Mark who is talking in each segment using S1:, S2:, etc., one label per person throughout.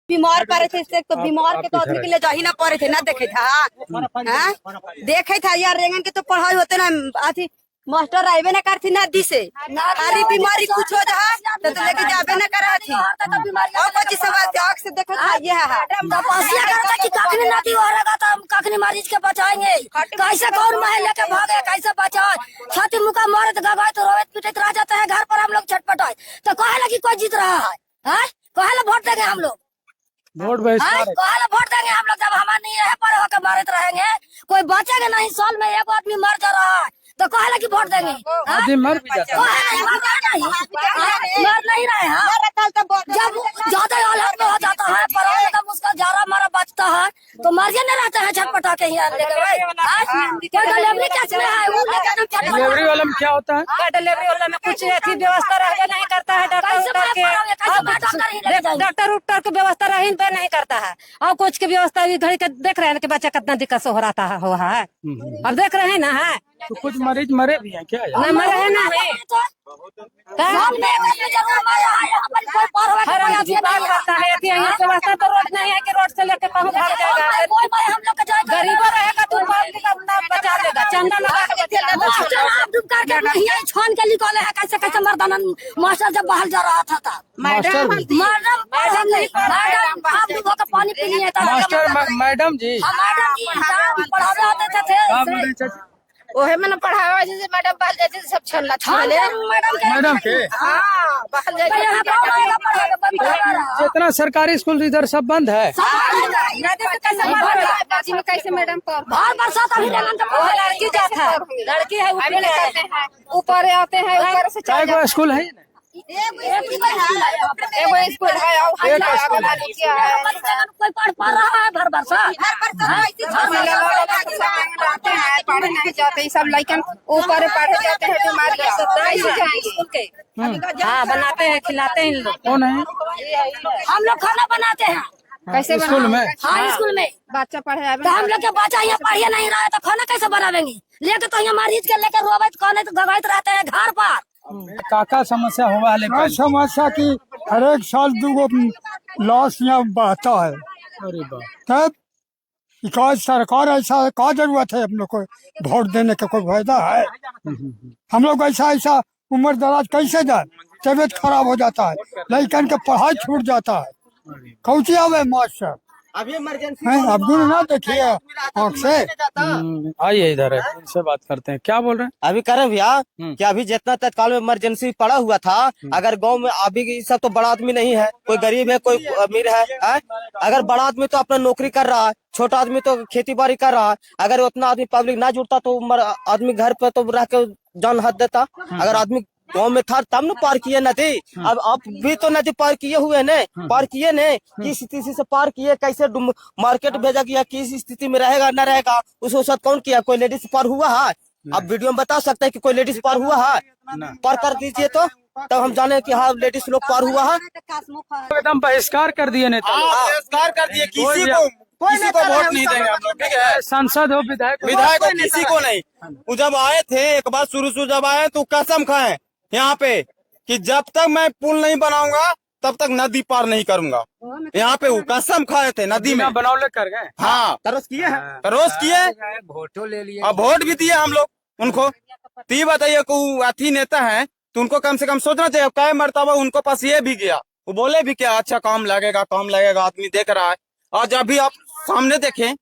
S1: बीमार पड़े थे इससे तो बीमार के तो आदमी के लिए जा ही ना पड़े थे ना देखे था। हाँ? देखे था यार रेंगन के तो पढ़ाई होते ना अथी मास्टर आवे ना करती नदी से खाली बीमारी कुछ हो जा तो लेके जाबे ना करा थी और कुछ सब आँख से देखो ये है
S2: तपस्या करता कि कखनी नदी हो रहेगा तो हम कखनी मरीज के बचाएंगे। कैसे कौन महल लेके भागे कैसे बचाए। छाती मुका मारे तो गवाए तो रोवे पीटे रह जाते हैं घर पर हम लोग छटपटाए तो कहे लगी कोई जीत रहा है कहे वोट देंगे हम लोग
S3: वोट
S2: कहे वोट देंगे हम लोग जब हमारे नहीं रहे पर होकर मारते रहेंगे कोई बचेगा नहीं। साल में एक आदमी मर जा रहा है तो कहे लगी वोट देंगे
S3: आदमी मर भी जाता है।
S2: मर नहीं रहे हैं जब ज्यादा हालत में हो जाता है पर उसका जारा मारा बचता है तो मरिए नहीं रहता है छटपटा के ही डिलीवरी कैसे है
S3: डिलीवरी वाला में क्या होता है?
S4: डिलीवरी वाला में कुछ ऐसी व्यवस्था रहबे नहीं करता है। डॉक्टर उक्टर की व्यवस्था रही पे नहीं करता है और कुछ की व्यवस्था भी घड़ी के देख रहे हैं कि बच्चा कितना दिक्कत से हो रहा है अब देख रहे हैं ना है
S3: तो कुछ मरीज मरे भी हैं क्या?
S4: न मरे है ना करता है व्यवस्था तो रोड नहीं है कि रोड से लेके कहूँ भाग जाएगा। गरीबों रहेगा तो बचा लेगा चंदा
S2: छान के निकाले है कैसे कैसे मर्दाना मास्टर जब बाहर जा रहा था
S3: मास्टर
S2: पानी पीनी है
S3: मास्टर मैडम जी
S2: पढ़ावे आते थे
S4: ओहे में पढ़ावा जैसे मैडम बाहर जाते सब छल्ला
S3: मैडम के जितना सरकारी स्कूल इधर सब बंद है।
S4: कैसे मैडम को
S2: बरसात अभी
S4: लड़की जाता है लड़की है ऊपर आते हैं ऊपर से
S3: चाहे कोई स्कूल है
S4: एगो स्कूल है
S2: कोई पढ़ पा रहा है भर बरसात
S4: पढ़े नहीं जाते सब लड़कन ऊपर पढ़े जाते हैं बीमारी हाँ बनाते हैं खिलाते हैं इन लोग।
S3: कौन है?
S2: हम लोग खाना बनाते हैं
S4: कैसे
S3: स्कूल में?
S2: हाँ स्कूल में
S4: बच्चा पढ़े
S2: तो हम लोग के बच्चा यहाँ पढ़िए नहीं रहा है तो खाना कैसे बनावेंगे लेके तो यहाँ मरीज के लेकर रोबत खाने तो गवाइत रहते हैं घर पर।
S3: काका समस्या हुआ है
S5: समस्या की हर एक साल दुगो लॉस यहाँ बहता है।
S3: अरे बाप
S5: तब सरकार ऐसा क्या जरूरत है हम लोग को वोट देने का कोई फायदा है? हम लोग ऐसा उम्र दराज कैसे जाए तबियत खराब हो जाता है लड़कन के पढ़ाई छूट जाता है कौची आवे मास्टर
S6: अभी इमरजेंसी
S5: अब गुण ना देखिए आँख से।
S3: आइए इधर है इनसे बात करते हैं। क्या बोल रहे हैं?
S6: अभी करे भैया कि अभी जितना तत्काल में इमरजेंसी पड़ा हुआ था अगर गांव में अभी सब तो बड़ा आदमी नहीं है कोई गरीब है कोई अमीर है अगर बड़ा आदमी तो अपना नौकरी कर रहा है छोटा आदमी तो खेती बाड़ी कर रहा है अगर उतना आदमी पब्लिक ना जुड़ता तो आदमी घर पे तो रह के जान हाथ देता। अगर आदमी गाँव में था तब न पार किए नदी अब भी तो नदी पार किए हुए ने पार किए ने किस स्थिति से पार किए कैसे मार्केट भेजा गया किस स्थिति में रहेगा न रहेगा उसको साथ कौन किया कोई लेडीज पार हुआ है? आप वीडियो में बता सकते हैं कि कोई लेडीज पार हुआ है? पार कर दीजिए तो तब हम जाने कि हाँ लेडीज लोग पार हुआ है।
S3: एकदम बहिष्कार कर दिए नेता
S6: बहिष्कार कर दिए किसी को वोट नहीं देंगे हम लोग ठीक है।
S3: सांसद हो
S6: विधायक हो किसी को नहीं। वो जब आए थे एक बार शुरू जब आए तो कसम खाए यहाँ पे कि जब तक मैं पुल नहीं बनाऊंगा तब तक नदी पार नहीं करूंगा। यहाँ पे वो कसम खाए थे नदी में
S3: बनौले कर गए।
S6: हाँ तरस किए हैं तरस किए
S3: वोटो ले लिए
S6: और वोट भी दिए हम लोग उनको। तो ये बताइए को अथी नेता है तो उनको कम से कम सोचना चाहिए कई मरतबा उनको पास ये भी गया वो बोले भी क्या अच्छा काम लगेगा आदमी देख रहा है। और जब भी आप सामने देखें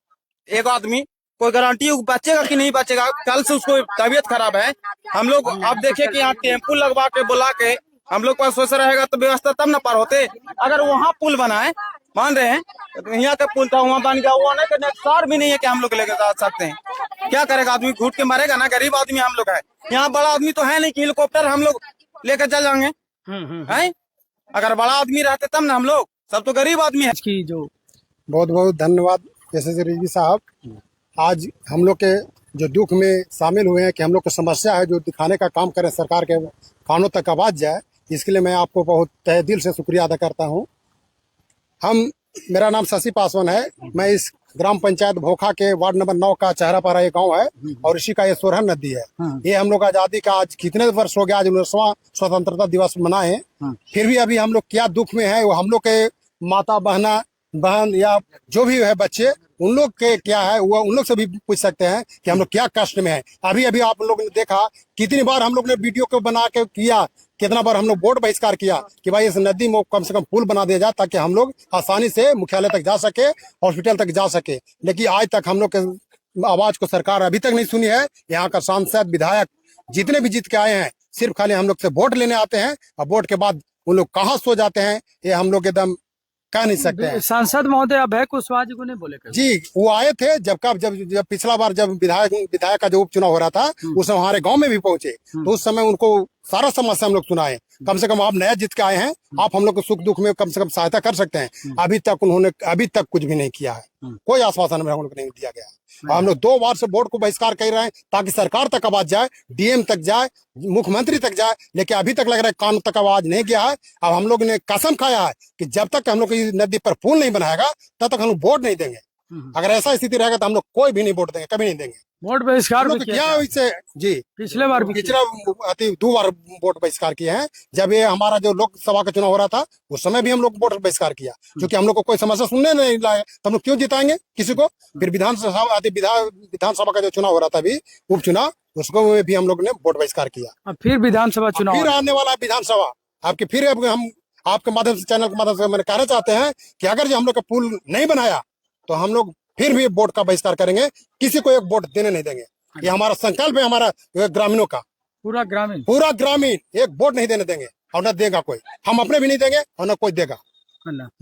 S6: एक आदमी कोई गारंटी बचेगा कि नहीं बचेगा कल से उसको तबीयत खराब है। हम लोग अब देखे कि यहाँ टेम्पू लगवा के बुला के हम लोग पास सोच रहेगा तो व्यवस्था तब न पार होते। अगर वहाँ पुल बनाए मान रहे हैं तो यहाँ का पुल था वहाँ बन गया वो नहीं करने सार भी नहीं है कि हम लोग लेकर जा सकते हैं। क्या करेगा आदमी घूट के मरेगा ना गरीब आदमी हम लोग है। यहाँ बड़ा आदमी तो है नहीं कि हेलीकॉप्टर हम लोग लेकर चल जाएंगे है। अगर बड़ा आदमी रहते तब ना हम लोग सब तो गरीब आदमी है।
S3: की जो
S5: बहुत बहुत धन्यवाद एसएस रेड्डी साहब। आज हम लोग के जो दुख में शामिल हुए हैं कि हम लोग को समस्या है जो दिखाने का काम करें सरकार के कानों तक आवाज जाए इसके लिए मैं आपको बहुत तहे दिल से शुक्रिया अदा करता हूं। मेरा नाम शशि पासवान है। मैं इस ग्राम पंचायत भोखा के वार्ड नंबर 9 का चेहरापारा ये गांव है और इसी का ये सोरहन नदी है। ये हम लोग आजादी का आज कितने वर्ष हो गया आज 19वां स्वतंत्रता दिवस मनाए फिर भी अभी हम लोग क्या दुख में है। वो हम लोग के माता बहना
S7: बहन या जो भी है बच्चे, उन लोग के क्या है वो उन लोग से भी पूछ सकते हैं कि हम लोग क्या कष्ट में है। अभी अभी आप लोग ने देखा कितनी बार हम लोग ने वीडियो को बना के किया, कितना बार हम लोग बोर्ड बहिष्कार किया कि भाई इस नदी में कम से कम पुल बना दिया जाए ताकि हम लोग आसानी से मुख्यालय तक जा सके, हॉस्पिटल तक जा सके। लेकिन आज तक हम लोग के आवाज को सरकार अभी तक नहीं सुनी है। यहाँ का सांसद विधायक जितने भी जीत के आए हैं सिर्फ खाली हम लोग से वोट लेने आते हैं और वोट के बाद उन लोग कहाँ सो जाते हैं ये हम लोग एकदम कह नहीं सकते हैं।
S3: सांसद महोदय अभय कुशवाहा जी को नहीं बोले कभी?
S7: जी वो आए थे जब पिछला बार जब विधायक का जो उपचुनाव हो रहा था उस समय हमारे गांव में भी पहुंचे, तो उस समय उनको सारा समस्या हम लोग सुनाए। कम से कम आप नया जीत के आए हैं, आप हम लोग को सुख दुख में कम से कम सहायता कर सकते हैं। अभी तक उन्होंने कुछ भी नहीं किया है, कोई आश्वासन हम लोग नहीं दिया गया है। हम लोग 2 बार से बोर्ड को बहिष्कार कर रहे हैं ताकि सरकार तक आवाज जाए, डीएम तक जाए, मुख्यमंत्री तक जाए, लेकिन अभी तक लग रहा है कानून तक आवाज नहीं गया है। अब हम लोग ने कसम खाया है कि जब तक हम लोग इस नदी पर पुल नहीं बनाएगा तब तक हम लोग वोट नहीं देंगे। अगर ऐसा स्थिति रहेगा तो हम लोग कोई भी नहीं वोट देंगे, कभी नहीं देंगे।
S3: वोट बहिष्कार भी
S7: किया इससे जी,
S3: पिछले बार भी
S7: पिछला 2 बार वोट बहिष्कार किए हैं। जब ये हमारा जो लोकसभा का चुनाव हो रहा था उस समय भी हम लोग वोट बहिष्कार किया, क्योंकि हम लोग को कोई समस्या सुनने नहीं लाए तो हम लोग क्यों जिताएंगे किसी को। फिर विधानसभा का जो चुनाव हो रहा था अभी उपचुनाव, उसको भी हम लोग ने वोट बहिष्कार किया।
S3: फिर विधानसभा चुनाव
S7: फिर आने वाला विधानसभा आपके फिर अब हम आपके माध्यम से चैनल के माध्यम से मैंने कहना चाहते हैं कि अगर जो हम लोग का पुल नहीं बनाया तो हम लोग फिर भी वोट का बहिष्कार करेंगे, किसी को एक वोट देने नहीं देंगे। ये हमारा संकल्प है, हमारा ग्रामीणों का, पूरा ग्रामीण एक वोट नहीं देने देंगे और न देगा कोई। हम अपने भी नहीं देंगे और न कोई देगा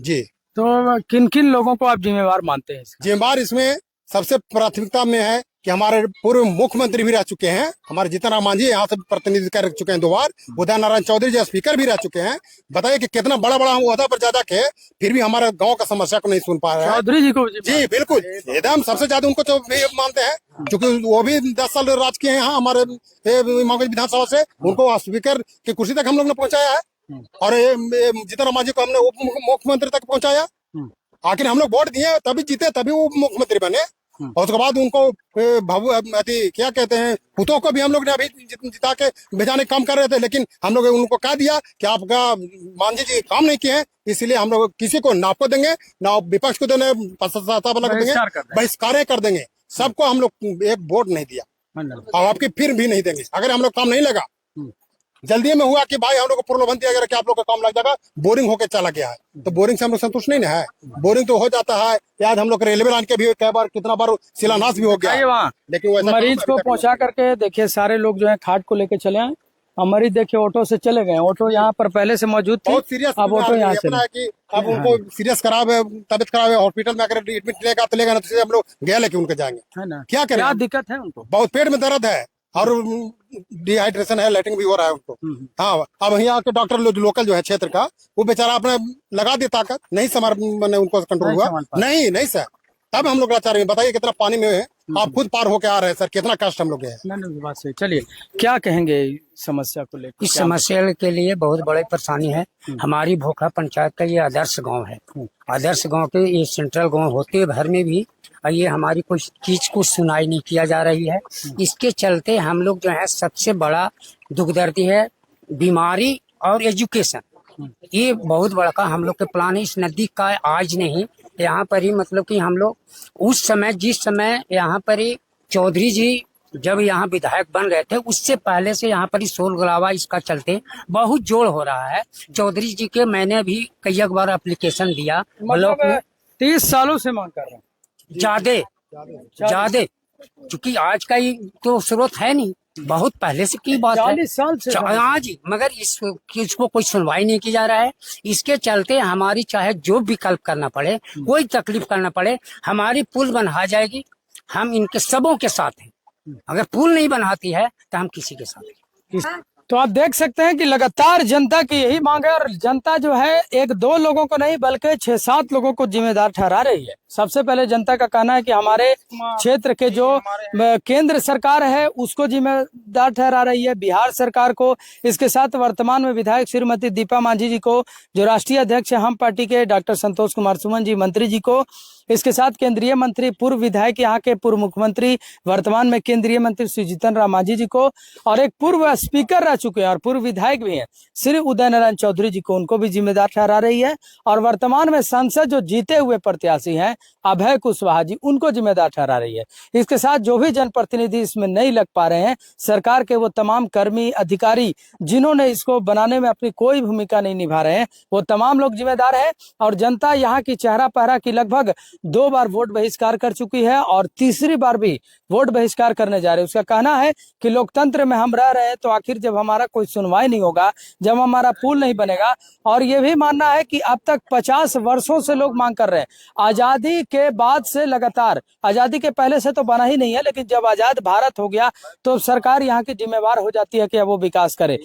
S7: जी।
S3: तो किन किन लोगों को आप जिम्मेवार मानते हैं?
S7: जिम्मेवार इसमें सबसे प्राथमिकता में है कि हमारे पूर्व मुख्यमंत्री भी रह चुके हैं, हमारे जीतन राम मांझी यहाँ से प्रतिनिधित्व कर चुके हैं 2 बार, उदय नारायण चौधरी जी स्पीकर भी रह चुके हैं। बताइए कि कितना बड़ा हम ओहदा पर ज्यादा के फिर भी हमारे गांव का समस्या को नहीं सुन पा रहे हैं।
S3: चौधरी जी को
S7: जी बिल्कुल एकदम सबसे ज्यादा उनको तो मानते हैं, क्योंकि वो भी 10 साल राज किए हैं यहाँ हमारे विधानसभा से। उनको स्पीकर की कुर्सी तक हम लोग ने पहुंचाया है और जीतन राम मांझी को हमने उप मुख्यमंत्री तक पहुंचाया। आखिर हम लोग वोट दिए तभी जीते, तभी वो मुख्यमंत्री बने। और उसके बाद उनको क्या कहते हैं पुतों को भी हम लोग ने अभी जिता के भेजाने काम कर रहे थे, लेकिन हम लोग उनको कह दिया कि आपका मांझी जी काम नहीं किए हैं, इसलिए हम लोग किसी को ना आपको देंगे ना विपक्ष को देंगे, बहिष्कार कर देंगे। सबको हम लोग एक वोट नहीं दिया और आपकी फिर भी नहीं देंगे अगर हम लोग काम नहीं लगा। जल्दी में हुआ कि भाई हम लोग को प्रलोभन दिया गया कि आप लोग का काम लग जाएगा, बोरिंग होके चला गया है, तो बोरिंग से हम लोग संतुष्ट नहीं है। बोरिंग तो हो जाता है, याद हम लोग रेलवे लाइन के भी कई बार कितना बार शिलान्यास भी हो गया,
S3: वहाँ
S7: लेकिन
S3: मरीज को पहुंचा करके देखिए सारे लोग जो है खाट को लेके चले आए और मरीज देखिए ऑटो से चले गए। ऑटो यहाँ पर पहले से मौजूद थी,
S7: बहुत सीरियस
S3: अब ऑटो यहाँ से
S7: कि अब उनको सीरियस खराब है, तबियत खराब है, हॉस्पिटल में अगर एडमिट लेगा तो लेगा, तो हम लोग गया लेके उनके जाएंगे,
S3: है ना।
S7: क्या करें।
S3: क्या दिक्कत है उनको?
S7: बहुत पेट में दर्द है और डिहाइड्रेशन है, लैट्रिन भी हो रहा है उनको। हाँ, अब यहाँ के डॉक्टर लोकल जो है क्षेत्र का, वो बेचारा अपने लगा दिया ताकत, नहीं मैंने उनको कंट्रोल हुआ नहीं सर। तब हम लोग लाचार हैं, बताइए कितना पानी में है, आप खुद पार होके आ रहे हैं सर, कितना कष्ट हम लोग है।
S3: चलिए क्या कहेंगे समस्या को लेकर?
S8: इस समस्या के लिए बहुत बड़ी परेशानी है। हमारी भोखा पंचायत का ये आदर्श गांव है। आदर्श गांव के ये सेंट्रल गांव होते भर में भी ये हमारी कोई चीज को सुनाई नहीं किया जा रही है। इसके चलते हम लोग जो है सबसे बड़ा दुखदर्दी है बीमारी और एजुकेशन। ये बहुत बड़ा का हम लोग के प्लान है। इस नदी का आज नहीं, यहाँ पर ही मतलब कि हम लोग उस समय जिस समय यहाँ पर ही चौधरी जी जब यहाँ विधायक बन रहे थे उससे पहले से यहाँ पर ही शोर गलावा इसका चलते बहुत जोड़ हो रहा है। चौधरी जी के मैंने भी कई बार एप्लीकेशन दिया, ब्लॉक में
S3: 30 सालों से मांग कर रहे हैं।
S8: ज्यादा क्योंकि आज का ये तो स्रोत है नहीं, बहुत पहले से की बात है,
S3: 40 साल से।
S8: हाँ जी, मगर इसको कोई सुनवाई नहीं की जा रहा है। इसके चलते हमारी चाहे जो विकल्प करना पड़े, कोई तकलीफ करना पड़े, हमारी पुल बना जाएगी, हम इनके सबों के साथ हैं। अगर पुल नहीं बनाती है तो हम किसी के साथ हैं।
S3: तो आप देख सकते हैं कि लगातार जनता की यही मांग है और जनता जो है 1-2 लोगों को नहीं बल्कि 6-7 लोगों को जिम्मेदार ठहरा रही है। सबसे पहले जनता का कहना है कि हमारे क्षेत्र के जो केंद्र सरकार है उसको जिम्मेदार ठहरा रही है, बिहार सरकार को, इसके साथ वर्तमान में विधायक श्रीमती दीपा मांझी जी को, जो राष्ट्रीय अध्यक्ष है हम पार्टी के डॉक्टर संतोष कुमार सुमन जी मंत्री जी को, इसके साथ केंद्रीय मंत्री पूर्व विधायक यहाँ के पूर्व मुख्यमंत्री वर्तमान में केंद्रीय मंत्री श्री जीतन राम मांझी जी को और एक पूर्व स्पीकर रह चुके हैं और पूर्व विधायक भी हैं श्री उदय नारायण चौधरी जी को, उनको भी जिम्मेदार ठहरा रही है। और वर्तमान में सांसद जो जीते हुए प्रत्याशी हैं अभय कुशवाहा जी, उनको जिम्मेदार ठहरा रही है। इसके साथ जो भी जनप्रतिनिधि इसमें नहीं लग पा रहे हैं, सरकार के वो तमाम कर्मी अधिकारी जिन्होंने इसको बनाने में अपनी कोई भूमिका नहीं निभा रहे हैं, वो तमाम लोग जिम्मेदार है। और जनता यहाँ की चेहरा पहरा की लगभग 2 बार वोट बहिष्कार कर चुकी है और तीसरी बार भी वोट बहिष्कार करने जा रहे हैं। उसका कहना है कि लोकतंत्र में हम रह रहे हैं, तो आखिर जब हमारा कोई सुनवाई नहीं होगा, जब हमारा पुल नहीं बनेगा। और ये भी मानना है कि अब तक 50 वर्षों से लोग मांग कर रहे हैं, आजादी के बाद से लगातार, आजादी के पहले से तो बना ही नहीं है, लेकिन जब आजाद भारत हो गया तो सरकार यहाँ की जिम्मेवार हो जाती है कि अब वो विकास करे।